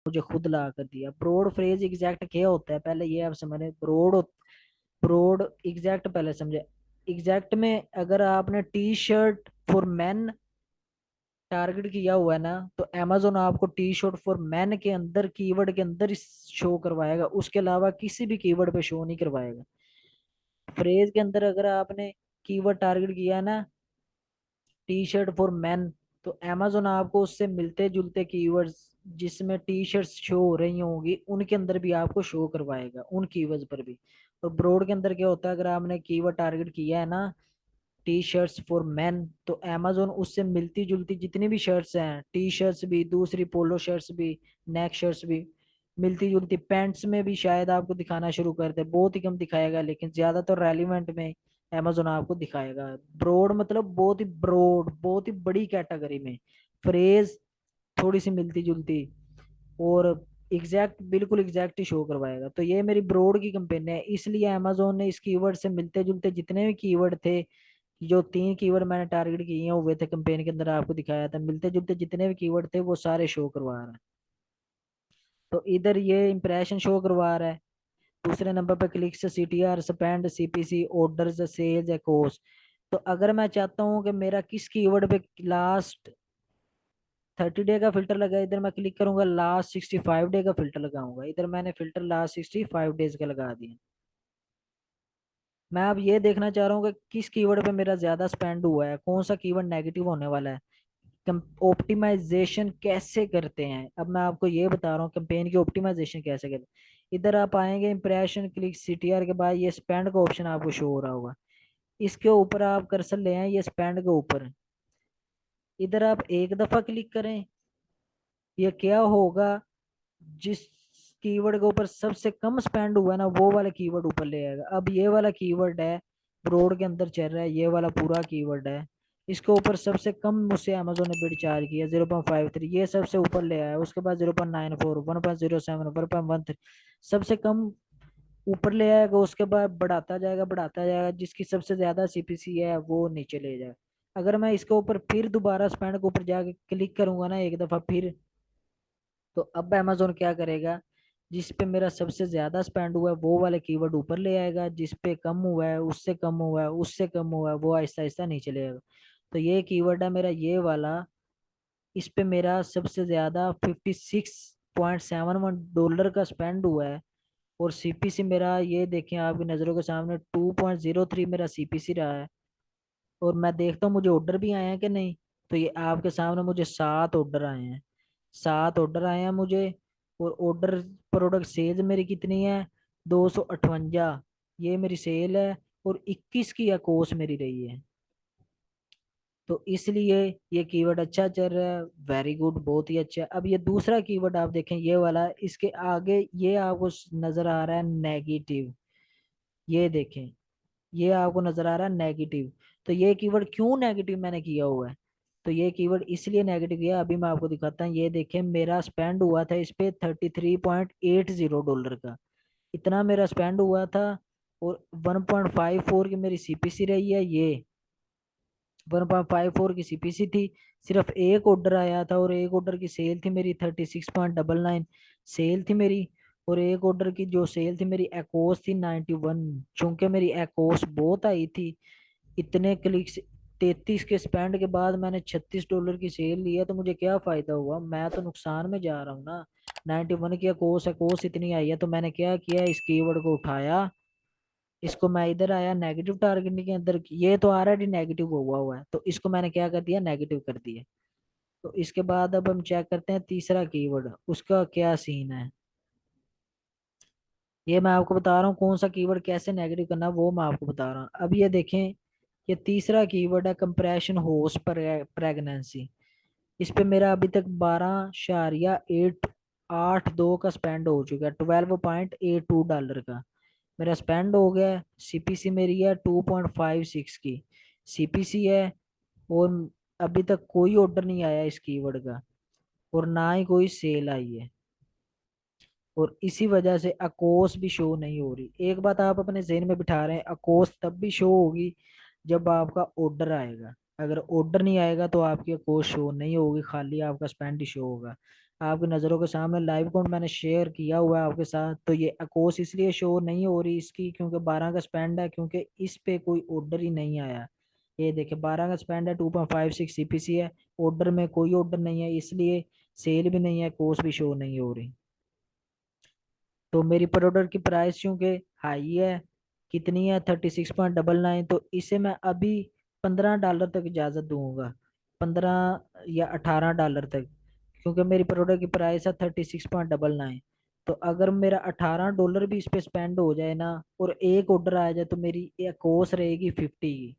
मुझे खुद ला कर दिया। ब्रॉड फ्रेज एग्जैक्ट क्या होता है पहले ये आप समझे। ब्रॉड एग्जैक्ट पहले समझे। एग्जैक्ट में अगर आपने T shirt for man target किया हुआ है ना, तो amazon आपको टी शर्ट फॉर मैन के अंदर कीवर्ड के अंदर ही शो करवाएगा, उसके अलावा किसी भी कीवर्ड पे शो नहीं करवाएगा। फ्रेज के अंदर अगर आपने कीवर्ड टारगेट किया है ना, टी शर्ट फॉर मैन, तो amazon आपको उससे मिलते जुलते कीवर्ड्स जिसमें टी शर्ट्स शो हो रही होंगी उनके अंदर भी आपको शो करवाएगा, उन कीवर्ड्स पर भी। और ब्रॉड के अंदर क्या होता है, अगर आपने कीवर्ड टारगेट किया है ना टी शर्ट्स फॉर मेन, तो amazon उससे मिलती जुलती जितनी भी शर्ट्स हैं, टी शर्ट्स भी, दूसरी पोलो शर्ट्स भी, नेक शर्ट्स भी, मिलती जुलती पैंट्स में भी शायद आपको दिखाना शुरू कर दे। बहुत ही कम दिखाएगा लेकिन ज्यादातर रेलिवेंट में amazon आपको दिखाएगा। ब्रॉड मतलब बहुत ही ब्रॉड, बहुत ही बड़ी कैटेगरी में फ्रेज थोड़ी सी मिलती जुलती और एग्जैक्ट, बिल्कुल एग्जैक्ट ही शो करवाएगा। तो ये मेरी ब्रॉड की कंपेनी है, इसलिए amazon ने इस कीवर्ड से मिलते जुलते जितने भी कीवर्ड थे, जो 3 कीवर्ड मैंने टारगेट किए हुए थे कंपेनी के अंदर आपको दिखाया था, मिलते जुलते जितने भी कीवर्ड थे वो सारे शो करवा रहा है। तो इधर ये इंप्रेशन शो करवा रहा है। दूसरे नंबर पे clicks, CTR, spend, CPC, orders, sales, cost. तो अगर मैं चाहता हूँ कि मेरा किस कीवर्ड पे लास्ट 30 डे का फिल्टर लगा, इधर मैं क्लिक करूंगा, लास्ट 65 डे का फिल्टर लगाऊंगा, इधर मैंने फिल्टर लास्ट 65 डेज का लगा दिया। मैं अब ये देखना चाह रहा हूँ कि किस कीवर्ड पे मेरा ज्यादा स्पेंड हुआ है, कौन सा कीवर्ड नेगेटिव होने वाला है, ऑप्टिमाइजेशन कैसे करते हैं। अब मैं आपको ये बता रहा हूँ कैंपेन की ऑप्टिमाइजेशन कैसे करते हैं। इधर आप आएंगे इंप्रेशन, क्लिक, सीटीआर के बाद ये स्पेंड का ऑप्शन आपको शो हो रहा होगा, इसके ऊपर आप कर्सर ले आए, ये स्पेंड के ऊपर। इधर आप एक दफा क्लिक करें, ये क्या होगा, जिस कीवर्ड के ऊपर सबसे कम स्पेंड हुआ है ना वो वाला कीवर्ड ऊपर ले आएगा। अब ये वाला कीवर्ड है, ब्रॉड के अंदर चल रहा है, ये वाला पूरा कीवर्ड है, इसके ऊपर सबसे कम मुझसे अमेजोन ने बिड चार्ज किया 0.53, ये सबसे ऊपर ले आया। उसके बाद 0.94, 1.07, 1.13, सबसे कम ऊपर ले आएगा। उसके बाद बढ़ाता जाएगा बढ़ाता जाएगा, जिसकी सबसे ज्यादा सीपीसी है वो नीचे ले जाएगा। अगर मैं इसके ऊपर फिर दोबारा स्पेंड के ऊपर जाके क्लिक करूंगा ना एक दफा फिर, तो अब अमेजोन क्या करेगा, जिस पे मेरा सबसे ज्यादा स्पेंड हुआ है वो वाले कीवर्ड ऊपर ले आएगा, जिस पे कम हुआ है, उससे कम हुआ है, उससे कम हुआ है, वो आहिस्ता आहिस्ता नीचे ले आएगा। तो ये कीवर्ड है मेरा ये वाला, इस पे मेरा सबसे ज्यादा 56.71 डॉलर का स्पेंड हुआ है। और सीपीसी मेरा ये देखें आपकी नज़रों के सामने 2.03 मेरा सीपीसी रहा है। और मैं देखता हूँ मुझे ऑर्डर भी आए हैं कि नहीं, तो ये आपके सामने मुझे 7 ऑर्डर आए हैं, 7 ऑर्डर आए हैं मुझे। और ऑर्डर प्रोडक्ट सेल्स मेरी कितनी है, 258, ये मेरी सेल है। और 21 की अकोस मेरी रही है। तो इसलिए ये कीवर्ड अच्छा चल रहा है, वेरी गुड, बहुत ही अच्छा। अब ये दूसरा कीवर्ड आप देखें ये वाला, इसके आगे ये आपको नजर आ रहा है नेगेटिव, ये देखें, ये आपको नजर आ रहा है नेगेटिव। तो ये कीवर्ड क्यों नेगेटिव मैंने किया हुआ है, तो ये कीवर्ड इसलिए नेगेटिव किया, अभी मैं आपको दिखाता हूँ। ये देखें मेरा स्पेंड हुआ था इस पे 33.80 डॉलर का, इतना मेरा स्पेंड हुआ था। और 1.54 की मेरी सीपीसी रही है, ये 1.54 की सीपीसी थी। सिर्फ एक ऑर्डर आया था और एक ऑर्डर की सेल थी मेरी 36.99 सेल थी मेरी। और एक ऑर्डर की जो सेल थी मेरी एकोस थी 91, चूंकि मेरी एकोस बहुत आई थी। इतने क्लिक्स, 33 के स्पेंड के बाद मैंने 36 डॉलर की सेल ली है, तो मुझे क्या फायदा हुआ, मैं तो नुकसान में जा रहा हूँ ना। 91 की एकोस इतनी आई है, तो मैंने क्या किया, इस कीवर्ड को उठाया, इसको मैं इधर आया नेगेटिव टारगेटिंग के अंदर, ये तो ऑलरेडी नेगेटिव हुआ हुआ है, तो इसको मैंने क्या कर दिया, नेगेटिव कर दिया। तो इसके बाद अब हम चेक करते हैं तीसरा कीवर्ड, उसका क्या सीन है। ये मैं आपको बता रहा हूँ कौन सा कीवर्ड कैसे नेगेटिव करना वो मैं आपको बता रहा हूँ। अब ये देखें, ये तीसरा कीवर्ड है कंप्रेशन होस प्रेगनेंसी। इस पे मेरा अभी तक 12.882 का स्पेंड हो चुका है, 12.82 डॉलर का मेरा स्पेंड हो गया है। सीपीसी मेरी है 2.56 की सीपीसी है। और अभी तक कोई ऑर्डर नहीं आया इस कीवर्ड का, और ना ही कोई सेल आई है। और इसी वजह से अकोस भी शो नहीं हो रही। एक बात आप अपने जेहन में बिठा रहे हैं, अकोस तब भी शो होगी जब आपका ऑर्डर आएगा। अगर ऑर्डर नहीं आएगा तो आपकी अकोस शो नहीं होगी, खाली आपका स्पेंड ही शो होगा। आपकी नज़रों के सामने लाइव अकाउंट मैंने शेयर किया हुआ है आपके साथ, तो ये अकोस इसलिए शो नहीं हो रही इसकी क्योंकि 12 का स्पेंड है, क्योंकि इस पे कोई ऑर्डर ही नहीं आया। ये देखिए 12 का स्पेंड है, 2.56 सीपीसी है, ऑर्डर में कोई ऑर्डर नहीं है, इसलिए सेल भी नहीं है, कोस भी शो नहीं हो रही। तो मेरी प्रोडक्ट की प्राइस चूंकि हाई है, कितनी है 36.99, तो इसे मैं अभी $15 तक इजाज़त दूंगा, 15 या 18 डॉलर तक, क्योंकि मेरी प्रोडक्ट की प्राइस है 36.99। तो अगर मेरा $18 भी इस पे स्पेंड हो जाए ना, और एक ऑर्डर आ जाए, तो मेरी ये कॉस्ट रहेगी 50 की।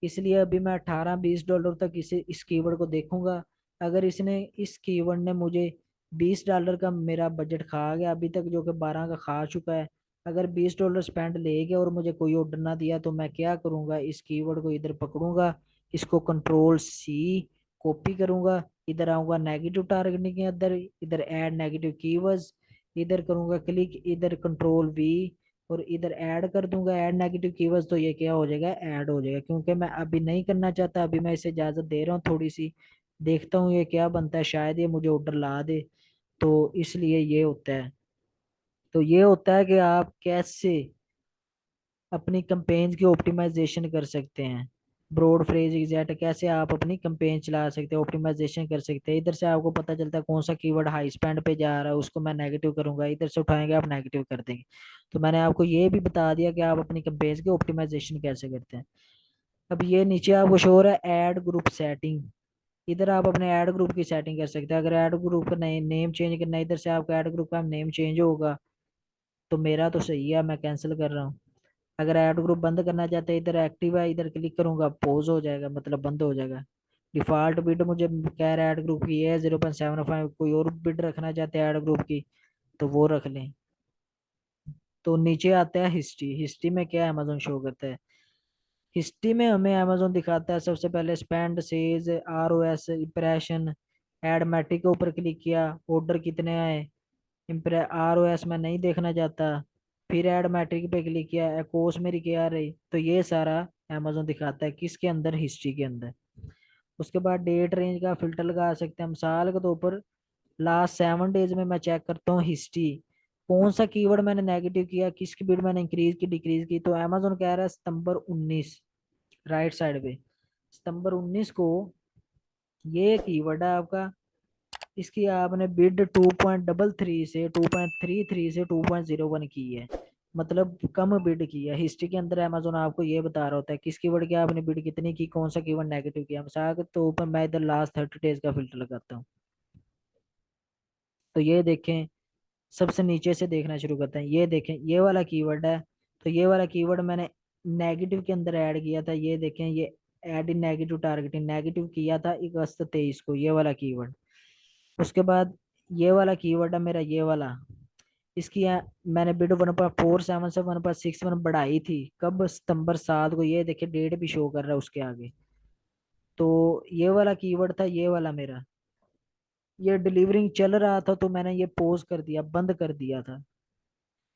इसलिए अभी मैं 18-20 डॉलर तक इसे इस कीवर्ड को देखूंगा। अगर इसने इस कीवर्ड ने मुझे $20 का मेरा बजट खा गया अभी तक, जो कि 12 का खा चुका है, अगर $20 स्पेंड ले गया और मुझे कोई ऑर्डर ना दिया, तो मैं क्या करूंगा, इस कीवर्ड को इधर पकड़ूंगा, इसको कंट्रोल C कॉपी करूंगा, इधर आऊंगा नेगेटिव टारगेटिंग के अंदर, इधर ऐड नेगेटिव कीवर्ड्स, इधर करूंगा क्लिक, इधर कंट्रोल V, और इधर ऐड कर दूंगा ऐड नेगेटिव कीवर्ड्स, तो ये क्या हो जाएगा, ऐड हो जाएगा। क्योंकि मैं अभी नहीं करना चाहता, अभी मैं इसे इजाजत दे रहा हूँ थोड़ी सी, देखता हूँ ये क्या बनता है, शायद ये मुझे ऑर्डर ला दे। तो इसलिए ये होता है। तो ये होता है कि आप कैसे अपनी कंपेन्स की ऑप्टिमाइजेशन कर सकते हैं, ब्रॉड फ्रेज एग्जैक्ट कैसे आप अपनी कंपेन चला सकते हैं, ऑप्टिमाइजेशन कर सकते हैं। इधर से आपको पता चलता है कौन सा कीवर्ड हाई स्पेंड पे जा रहा है, उसको मैं नेगेटिव करूंगा, इधर से उठाएंगे आप नेगेटिव कर देंगे। तो मैंने आपको ये भी बता दिया कि आप अपनी कंपेन्स की ऑप्टिमाइजेशन कैसे करते हैं। अब ये नीचे आपको शो हो रहा है ऐड ग्रुप सेटिंग, इधर आप अपने ऐड ग्रुप की सेटिंग कर सकते हैं। अगर ऐड ग्रुप का नेम चेंज करना है, इधर से आपका ऐड ग्रुप का नेम चेंज होगा। तो मेरा तो सही है, मैं कैंसिल कर रहा हूँ। अगर ऐड ग्रुप बंद करना चाहते हैं, इधर एक्टिव है, इधर क्लिक करूंगा, पॉज हो जाएगा, मतलब बंद हो जाएगा। डिफॉल्ट बिड मुझे कह रहा है ऐड ग्रुप की है 0.75, कोई और बिड रखना चाहते हैं ऐड ग्रुप की तो वो रख लें। तो नीचे आता है हिस्ट्री, हिस्ट्री में क्या अमेजोन शो करता है, हिस्ट्री में हमें अमेजोन दिखाता है सबसे पहले स्पेंड, सेज, ROS, इंप्रेशन। एड मैट्रिक के ऊपर क्लिक किया, ऑर्डर कितने आए, ROS मैं नहीं देखना चाहता, फिर ऐड मैट्रिक पे क्लिक किया, कोर्स मेरी क्या रही, तो ये सारा अमेजोन दिखाता है किसके अंदर, हिस्ट्री के अंदर। उसके बाद डेट रेंज का फिल्टर लगा सकते हैं, मिसाल के तौर पर लास्ट 7 डेज में मैं चेक करता हूँ हिस्ट्री, कौन सा कीवर्ड मैंने नेगेटिव किया, किसकी बिड मैंने इंक्रीज की डिक्रीज की। तो अमेजोन कह रहा है सितंबर 19, राइट साइड पे सितंबर 19 को ये कीवर्ड है आपका, इसकी आपने बिड 2.33 से 2.33 से 2.01 की है, मतलब कम बिड की है। हिस्ट्री के अंदर अमेजोन आपको ये बता रहा होता है किस कीवर्ड की आपने बिड कितनी की, कौन सा कीवर्ड नेगेटिव किया। मिसाल के तो ऊपर मैं इधर लास्ट 30 डेज का फिल्टर लगाता हूँ। तो ये देखें, सबसे नीचे से देखना शुरू करते हैं, ये देखें ये वाला कीवर्ड है। तो ये वाला कीवर्ड मैंने नेगेटिव के अंदर ऐड किया था, ये देखें, ये add in negative targeting negative किया था 21/23 को, ये वाला कीवर्ड। उसके बाद ये वाला कीवर्ड है मेरा, ये वाला, इसकी मैंने बिड 1.47 से 1.61 बढ़ाई थी, कब, सितंबर 7 को, ये देखिए डेट भी शो कर रहा है उसके आगे। तो ये वाला कीवर्ड था, ये वाला मेरा, ये डिलीवरिंग चल रहा था, तो मैंने ये पॉज कर दिया, बंद कर दिया था।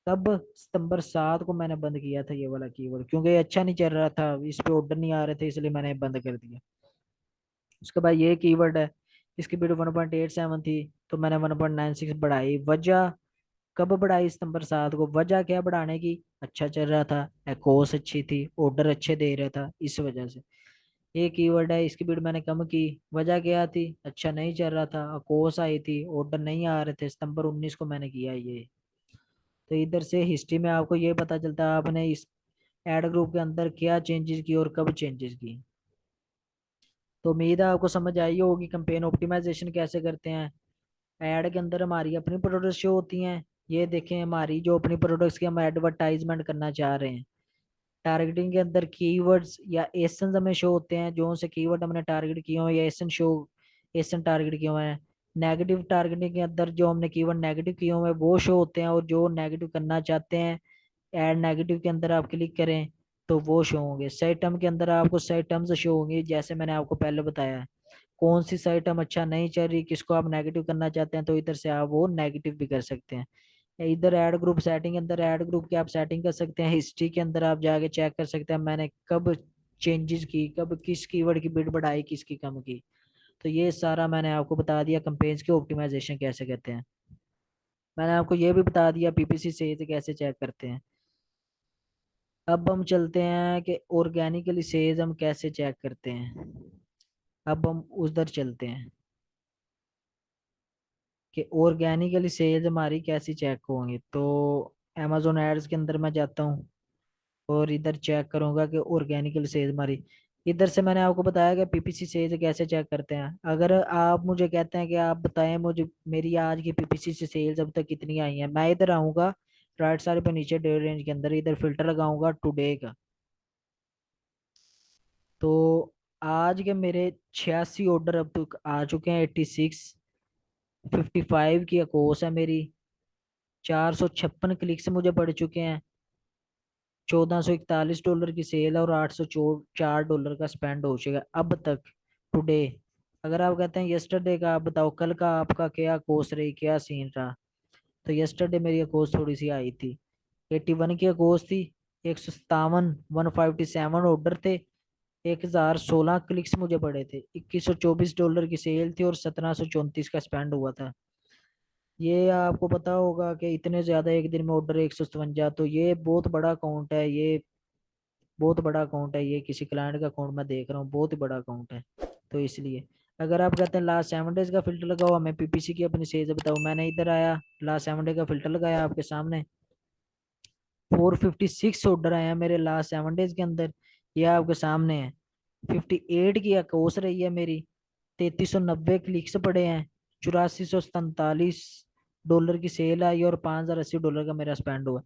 तब सितंबर 7 को मैंने बंद किया था ये वाला कीवर्ड, क्योंकि ये अच्छा नहीं चल रहा था, इस पे ऑर्डर नहीं आ रहे थे, इसलिए मैंने बंद कर दिया। उसके बाद ये कीवर्ड है, इसकी बिड 1.87 थी, तो मैंने 1.96 बढ़ाई। वजह, कब बढ़ाई, सितंबर 7 को। वजह क्या बढ़ाने की, अच्छा चल रहा था, एकोस अच्छी थी, ऑर्डर अच्छे दे रहा था, इस वजह से। ये कीवर्ड है, इसकी बिड मैंने कम की। वजह क्या थी, अच्छा नहीं चल रहा था, अकोस आई थी, ऑर्डर नहीं आ रहे थे, सितंबर 19 को मैंने किया ये। तो इधर से हिस्ट्री में आपको ये पता चलता है आपने इस एड ग्रुप के अंदर क्या चेंजेस की और कब चेंजेस की। तो उम्मीद है आपको समझ आई होगी कैंपेन ऑप्टिमाइजेशन कैसे करते हैं। ऐड के अंदर हमारी अपनी प्रोडक्ट्स शो होती हैं, ये देखें हमारी जो अपनी प्रोडक्ट्स की हम एडवर्टाइजमेंट करना चाह रहे हैं। टारगेटिंग के अंदर कीवर्ड्स या एसन हमें शो होते हैं, जो से कीवर्ड हमने टारगेट किए हुए, या एसन शो, एसन टारगेट किए हुए हैं। नेगेटिव टारगेटिंग के अंदर जो हमने कीवर्ड नेगेटिव किए हुए हैं वो शो होते हैं, और जो नेगेटिव करना चाहते हैं ऐड नेगेटिव के अंदर आप क्लिक करें तो वो शो होंगे। सही टर्म के अंदर आपको सही टर्म्स शो होंगे, जैसे मैंने आपको पहले बताया है कौन सी सही टर्म अच्छा नहीं चल रही, किसको आप नेगेटिव करना चाहते हैं, तो इधर से आप वो नेगेटिव भी कर सकते हैं। इधर ऐड ग्रुप सेटिंग के अंदर ऐड ग्रुप की आप सेटिंग कर सकते हैं, हिस्ट्री के अंदर आप जाके चेक कर सकते हैं मैंने कब चेंजेस की, कब किस कीवर्ड की बिड बढ़ाई, किसकी कम की। तो ये सारा मैंने आपको बता दिया कैंपेन्स की ऑप्टिमाइजेशन कैसे कहते हैं। मैंने आपको ये भी बता दिया पीपीसी सेल्स कैसे चेक करते हैं। अब हम चलते हैं कि ऑर्गेनिकली सेल्स हम कैसे चेक करते हैं। अब हम उधर चलते हैं कि ऑर्गेनिकली सेल्स हमारी कैसी चेक होंगी। तो amazon एड्स के अंदर मैं जाता हूँ और इधर चेक करूंगा कि ऑर्गेनिकल सेल्स हमारी। इधर से मैंने आपको बताया कि पीपीसी सेल्स कैसे चेक करते हैं। अगर आप मुझे कहते हैं कि आप बताएं मुझे मेरी आज की पीपीसी से सेल्स अब तक कितनी आई हैं, मैं इधर आऊंगा राइट साइड पे नीचे डे रेंज के अंदर, इधर फिल्टर लगाऊंगा टुडे का। तो आज के मेरे 86 ऑर्डर अब तक आ चुके हैं, 86। 55 की अकोस है मेरी। 456 क्लिक्स मुझे पड़ चुके हैं। $1441 की सेल है और $804 का स्पेंड हो चुका है अब तक, टुडे। अगर आप कहते हैं यस्टरडे का, आप बताओ कल का आपका क्या कोर्स रही, क्या सीन रहा। तो यस्टरडे मेरी कोर्स थोड़ी सी आई थी, 81 की कोर्स थी। 157, 157 ऑर्डर थे। 1016 क्लिक्स मुझे पड़े थे। $2124 की सेल थी और 1734 का स्पेंड हुआ था। ये आपको पता होगा कि इतने ज्यादा एक दिन में ऑर्डर 157, तो ये बहुत बड़ा अकाउंट है। ये बहुत बड़ा अकाउंट है, ये किसी क्लाइंट का अकाउंट मैं देख रहा हूँ, बहुत ही बड़ा अकाउंट है। तो इसलिए अगर आप कहते हैं लास्ट 7 डेज का फिल्टर लगाओ, मैं पीपीसी की अपनी सेज बताऊँ, मैंने इधर आया लास्ट 7 डे का फिल्टर लगाया आपके सामने। 456 ऑर्डर आए हैं मेरे लास्ट 7 डेज के अंदर, ये आपके सामने है। 58 की अकोस रही है मेरी। 3390 क्लिक्स पड़े हैं। $8447 की सेल आई और $5080 का मेरा स्पेंड हुआ।